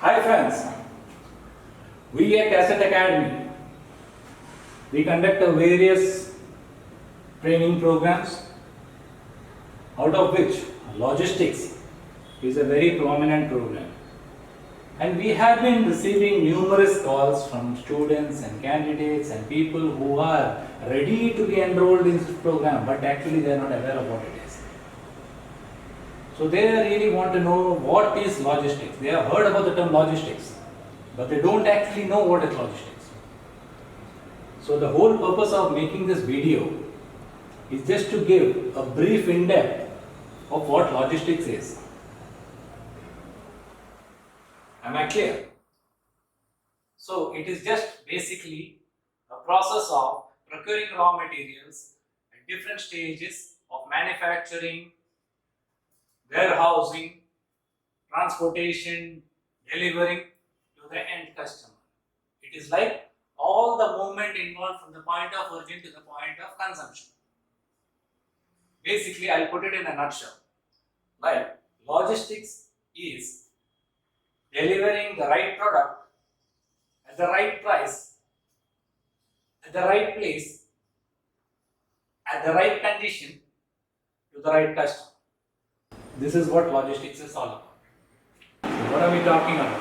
Hi friends, we at Asset Academy, we conduct a various training programs, out of which logistics is a very prominent program. And we have been receiving numerous calls from students and candidates and people who are ready to be enrolled in this program, but actually they are not aware of what it is. So they really want to know what is logistics. They have heard about the term logistics, but they don't actually know what is logistics. So the whole purpose of making this video is just to give a brief in-depth of what logistics is. Am I clear? So it is just basically a process of procuring raw materials at different stages of manufacturing, warehousing, transportation, delivering to the end customer. It is like all the movement involved from the point of origin to the point of consumption. Basically, I'll put it in a nutshell. Like logistics is delivering the right product at the right price, at the right place, at the right condition to the right customer. This is what logistics is all about. So what are we talking about?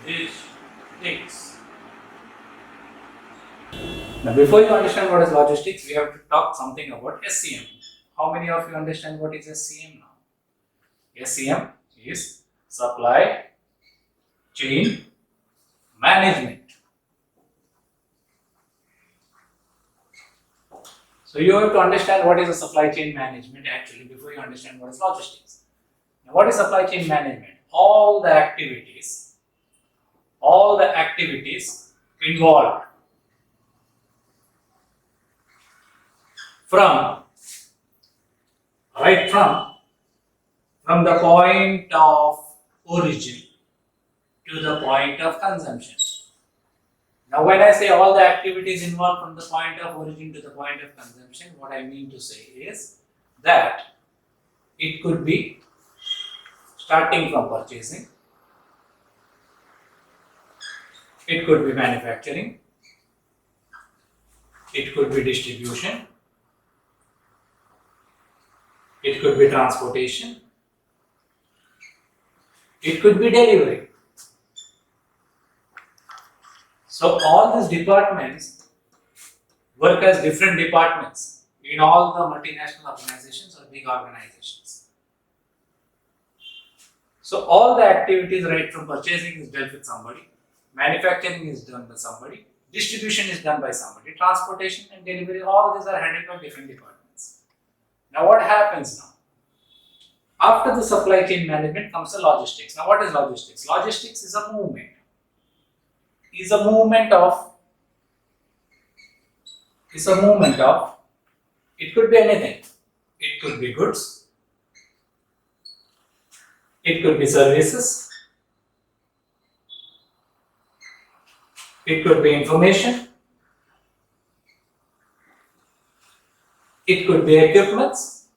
Logistics. Now, before you understand what is logistics, we have to talk something about SCM. How many of you understand what is SCM now? SCM is Supply Chain Management. So you have to understand what is a supply chain management actually before you understand what is logistics. Now, what is supply chain management? All the activities involved from the point of origin to the point of consumption. Now, when I say all the activities involved from the point of origin to the point of consumption, what I mean to say is that it could be starting from purchasing, it could be manufacturing, it could be distribution, it could be transportation, it could be delivery. So all these departments work as different departments in all the multinational organizations or big organizations. So all the activities right from purchasing is dealt with somebody, manufacturing is done by somebody, distribution is done by somebody, transportation and delivery, all these are handled by different departments. Now what happens now? After the supply chain management comes the logistics. Now what is logistics? Logistics is a movement. It could be anything. It could be goods, it could be services, it could be information, it could be equipments,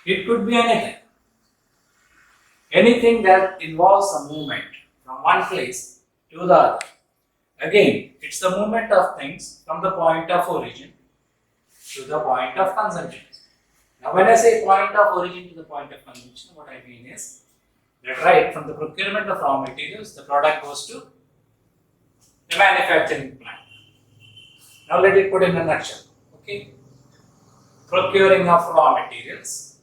it could be anything. Anything that involves a movement from one place to the other. Again, it's the movement of things from the point of origin to the point of consumption. Now, when I say point of origin to the point of consumption, what I mean is that right from the procurement of raw materials, the product goes to the manufacturing plant. Now, let it put in a nutshell. Okay, procuring of raw materials.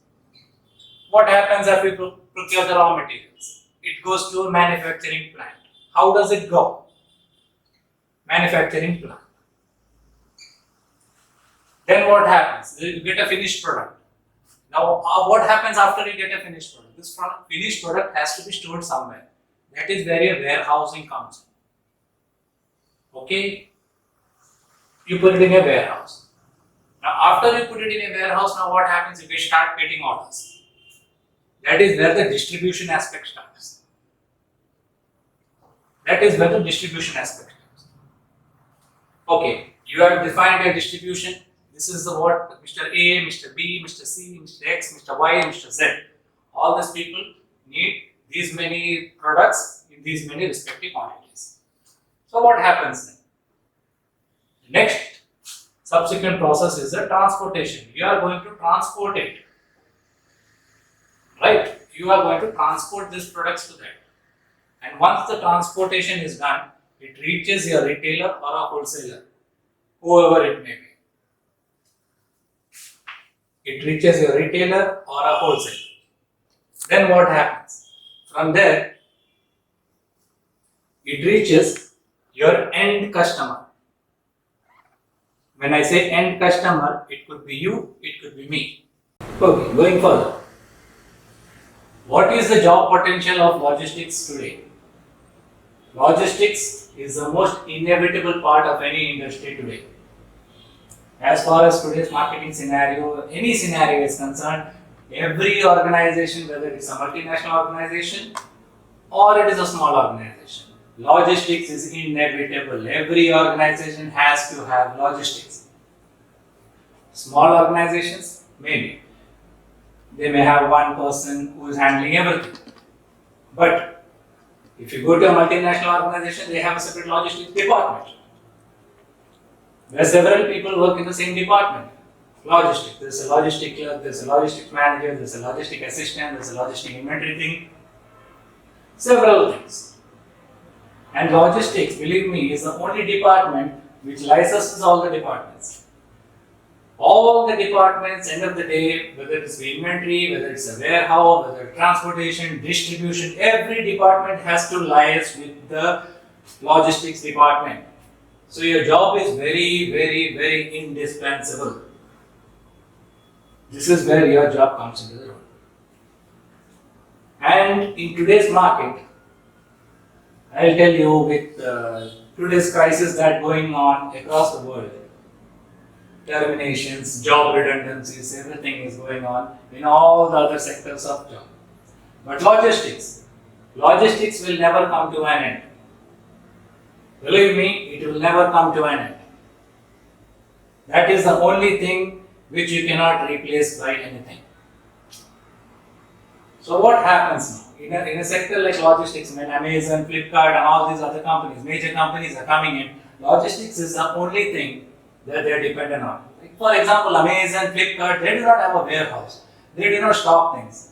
What happens if we procure the raw materials? It goes to a manufacturing plant. How does it go? Manufacturing plant. Then what happens? You get a finished product. Now, what happens after you get a finished product? This finished product has to be stored somewhere. That is where your warehousing comes in. Okay? You put it in a warehouse. Now, after you put it in a warehouse, now what happens? You start getting orders. That is where the distribution aspect starts. Okay, you have defined a distribution. This is what Mr. A, Mr. B, Mr. C, Mr. X, Mr. Y, Mr. Z. All these people need these many products in these many respective quantities. So what happens then? Next subsequent process is the transportation. You are going to transport it. Right? You are going to transport these products to that. And once the transportation is done, it reaches your retailer or a wholesaler, whoever it may be. It reaches your retailer or a wholesaler. Then what happens? From there, it reaches your end customer. When I say end customer, it could be you, it could be me. Okay, going further. What is the job potential of logistics today? Logistics is the most inevitable part of any industry today. As far as today's marketing scenario, any scenario is concerned, every organization, whether it's a multinational organization or it is a small organization, logistics is inevitable. Every organization has to have logistics. Small organizations, maybe. They may have one person who is handling everything. But if you go to a multinational organization, they have a separate logistics department, where several people work in the same department. Logistics. There's a logistic clerk, there's a logistics manager, there's a logistic assistant, there's a logistic inventory thing. Several things. And logistics, believe me, is the only department which licenses all the departments. All the departments, end of the day, whether it's the inventory, whether it's a warehouse, whether transportation, distribution, every department has to liaise with the logistics department. So your job is very, very, very indispensable. This is where your job comes into the role. And in today's market, I'll tell you with today's crisis that going on across the world, terminations, job redundancies, everything is going on in all the other sectors of job. But logistics will never come to an end. Believe me, it will never come to an end. That is the only thing which you cannot replace by anything. So what happens now? In a sector like logistics, when Amazon, Flipkart and all these other companies, major companies are coming in, logistics is the only thing that they are dependent on. Like for example, Amazon, Flipkart, they do not have a warehouse. They do not stock things.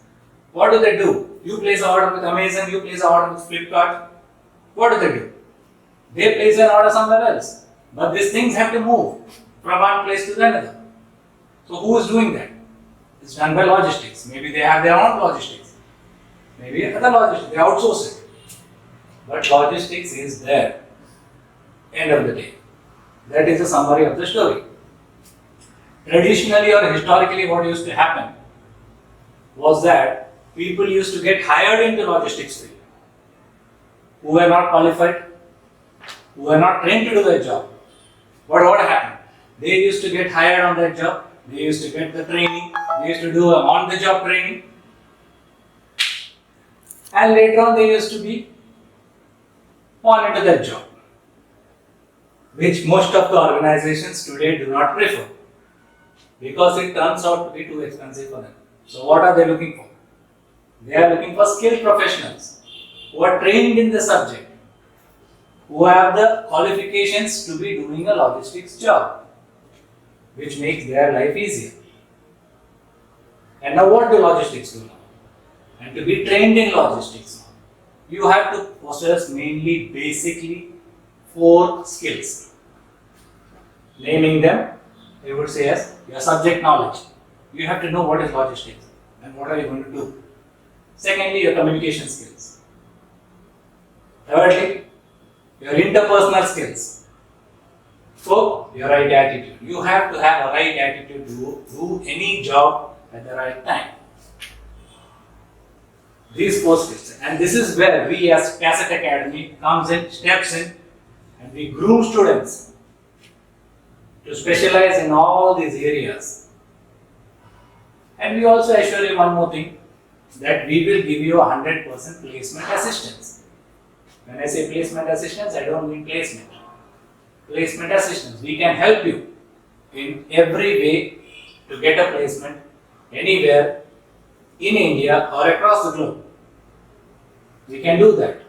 What do? You place an order with Amazon, you place an order with Flipkart. What do? They place an order somewhere else. But these things have to move from one place to another. So who is doing that? It's done by logistics. Maybe they have their own logistics. Maybe other logistics, they outsource it. But logistics is there. End of the day. That is a summary of the story. Traditionally or historically, what used to happen was that people used to get hired into logistics field who were not qualified, who were not trained to do their job. But what happened? They used to get hired on that job, they used to get the training, they used to do on-the-job training, and later on they used to be on into that job, which most of the organizations today do not prefer because it turns out to be too expensive for them. So what are they looking for? They are looking for skilled professionals who are trained in the subject, who have the qualifications to be doing a logistics job, which makes their life easier. And now what do logistics do now? And to be trained in logistics, you have to possess mainly basically 4 skills. Naming them, I would say as your subject knowledge. You have to know what is logistics and what are you going to do. Secondly, your communication skills. Thirdly, your interpersonal skills. Fourth, your right attitude. You have to have a right attitude to do any job at the right time. These 4 skills. And this is where we as Cassette Academy comes in, steps in, and we groom students to specialize in all these areas. And we also assure you one more thing, that we will give you 100% placement assistance. When I say placement assistance, I don't mean placement. Placement assistance, we can help you in every way to get a placement anywhere in India or across the globe. We can do that.